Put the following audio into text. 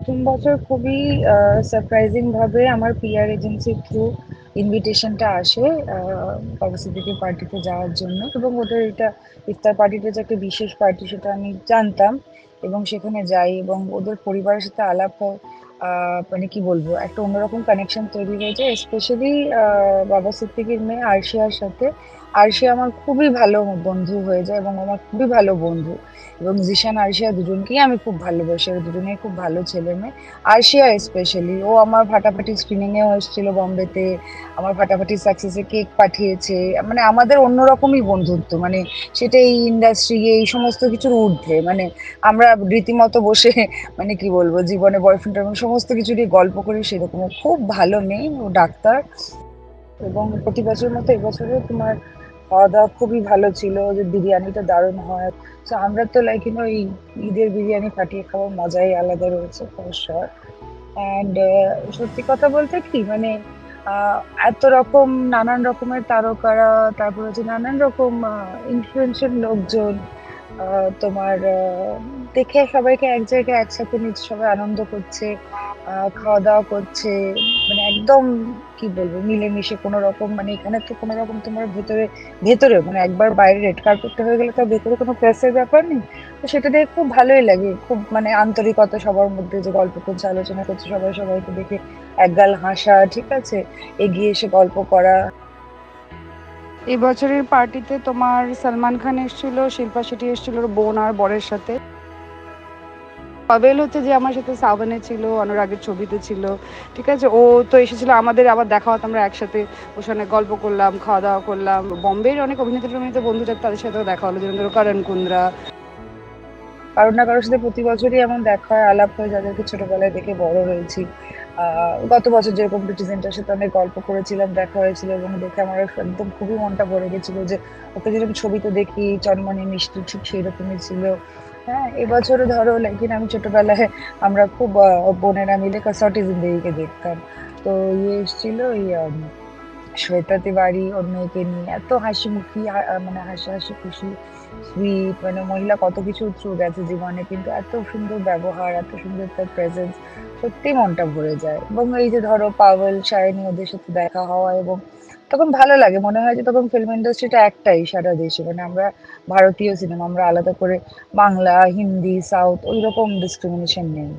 প্রথম বছর খুবই সারপ্রাইজিং ভাবে আমার পিআর এজেন্সির থ্রু ইনভিটেশনটা আসে বাবা সিদ্দিকীর পার্টিতে যাওয়ার জন্য, এবং ওদের এটা ইফতার পার্টিটা যে একটা বিশেষ পার্টি সেটা আমি জানতাম, এবং সেখানে যাই এবং ওদের পরিবারের সাথে আলাপ হয়। মানে কি বলবো, একটা অন্যরকম কানেকশন তৈরি হয়েছে, স্পেশালি বাবা সিদ্দিকীর মেয়ে আরশিয়ার সাথে। আরশিয়া আমার খুবই ভালো বন্ধু হয়ে যায় এবং আমার খুবই ভালো বন্ধু, এবং জিশান আরশিয়া দুজনকেই আমি খুব ভালোবাসি, ওরা দুজনেই খুব ভালো ছেলে মেয়ে। আরশিয়া স্পেশালি, ও আমার ফাটাফাটি স্ক্রিনিং এও এসেছিল বোম্বেতে, আমার ফাটাফাটি সাকসেসে কেক পাঠিয়েছে। মানে আমাদের অন্যরকমই বন্ধুত্ব, মানে সেটা এই ইন্ডাস্ট্রি এই সমস্ত কিছুর ঊর্ধ্বে। মানে আমরা রীতিমতো বসে মানে কি বলবো, জীবনে বয়ফ্রেন্ড সমস্ত কিছু নিয়ে গল্প করি সেরকম। ও খুব ভালো মেয়ে, ও ডাক্তার। এবং প্রতি বছরের মতো এবছরও তোমার খাওয়া দাওয়া খুবই ভালো ছিল, যে বিরিয়ানিটা দারুণ হয়। তো আমরা তো লাইক এই ঈদের বিরিয়ানি ফাটিয়ে খাওয়ার মজাই আলাদা রয়েছে ফর শিওর। অ্যান্ড সত্যি কথা বলতে কি মানে আহ, এত রকম নানান রকমের তারকারা, তারপর হচ্ছে নানান রকম ইনফ্লুয়েন্সিয়াল লোকজন, তোমার দেখে সবাইকে এক জায়গায় একসাথে নিচ্ছে, সবাই আনন্দ করছে, খাওয়া দাওয়া করছে, মানে একদম কি বলবো মিলেমিশে। কোনো রকম মানে এখানে তো কোনো রকম তোমার ভেতরে ভেতরে মানে একবার বাইরে রেড কার্পেটটা হয়ে গেলে তো আর ভেতরে কোনো প্রেসের ব্যাপার নেই। তো সেটা দেখে খুব ভালোই লাগে, খুব মানে আন্তরিকতা সবার মধ্যে, যে গল্প করছে আলোচনা করছে সবাই সবাইকে দেখে একগাল হাসা, ঠিক আছে, এগিয়ে এসে গল্প করা। এবছরের পার্টিতে তোমার সালমান খান এসেছিল, শিল্পা শেঠি এসেছিল ওর বোন আর বরের সাথে। পাভেল হচ্ছে যে আমার সাথে সাবনে ছিল, অনুরাগের ছবিতে ছিল, ঠিক আছে। ও তো এসেছিল, আমাদের আবার দেখা হতো, আমরা একসাথে ওর সঙ্গে গল্প করলাম, খাওয়া দাওয়া করলাম। বম্বের অনেক অভিনেতা বন্ধু থাকতো, তাদের সাথেও দেখা হলো, যেমন ধরো করণ কুন্দ্রা। কারোর না কারোর সাথে প্রতি বছরই এমন দেখা হয়, আলাপ হয়, যাদেরকে ছোটবেলায় দেখে বড় হয়েছি। গত বছর যেরকম প্রিটিজেন্টার সাথে অনেক গল্প করেছিলাম, দেখা হয়েছিল, এবং দেখে আমার একদম খুবই মনটা ভরে গেছিল, যে ওকে যেরকম ছবিতে দেখি চনমনে মিষ্টি ঠিক সেই রকমই ছিল। হ্যাঁ, এবছরও ধরো লেকিন আমি ছোটবেলায় আমরা খুব বোনেরা মিলে কসৌটি জিন্দেগিকে দেখতাম। তো ইয়ে এসেছিল ওই শ্বেতা তিওয়ারি, ওর মেয়েকে নিয়ে এত হাসি মুখী, মানে হাসি হাসি খুশি সুইট, মানে মহিলা কত কিছু থ্রু গেছে জীবনে, কিন্তু এত সুন্দর ব্যবহার, এত সুন্দর তার প্রেজেন্স, সত্যি মনটা ভরে যায়। এবং এই যে ধরো পাভেল শাইনি ওদের সাথে দেখা হওয়া, এবং তখন ভালো লাগে, মনে হয় যে তখন ফিল্ম ইন্ডাস্ট্রিটা একটাই সারা দেশে, মানে আমরা ভারতীয় সিনেমা, আমরা আলাদা করে বাংলা হিন্দি সাউথ ওই রকম ডিসক্রিমিনেশন নেই।